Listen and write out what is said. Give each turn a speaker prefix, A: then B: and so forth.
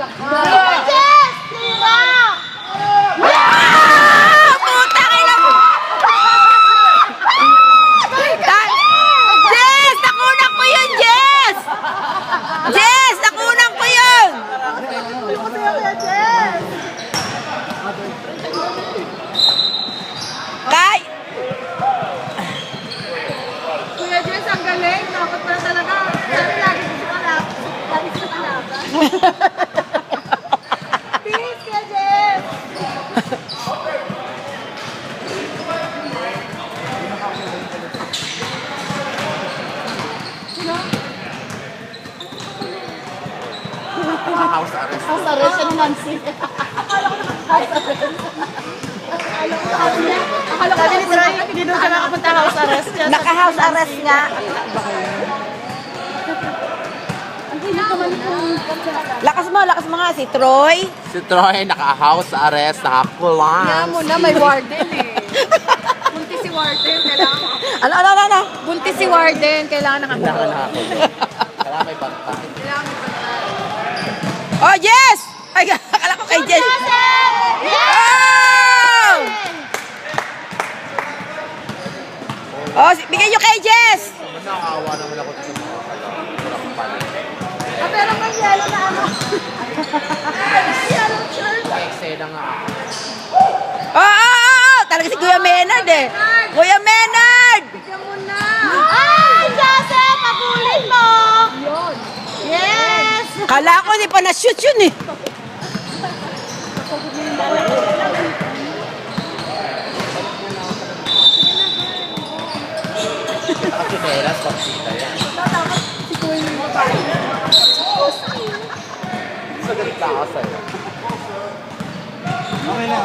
A: Jess! Tira!
B: Putang ina mo! Jess! Nakunan ko yun, Jess! Jess! Nakunan ko yun! Kay!
A: Kuya Jess, ang galing. Dapat pala talaga. Sabi lagi ko sa kalap. Lagi sa kalaban. Peace, Kuya Jess!
C: House arrest.
A: House arrest siya ni Nancy. Akala ko ni Troy, hindi doon siya nakapunta house arrest.
B: Naka-house arrest nga. Lakas mo nga si Troy.
C: Si Troy naka-house arrest, nakakulong.
A: Kaya mo na, may warden eh. Buntis si warden, kailangan.
B: Ano?
A: Buntis si warden, kailangan nakakulong.
C: Kailangan may bantay.
B: Oh, Jess! Ay, akala ko kay Jess. Oh, bigyan nyo kay Jess.
C: Nakakawa naman ako sa mga kalakpan.
A: Pero may yellow na ano. Yellow shirt.
C: Eksena nga ako.
B: Oh. Talaga si Kuya Menard eh. Kuya Menard!
A: Bigyan mo na. Ay, Joseph, pabulin mo. Yun. Yes.
B: Kala ko di pa na-shoot yun eh.
C: Nakakinelas, pagsita yan. Sagot na ako sa'yo.
D: Okay lang.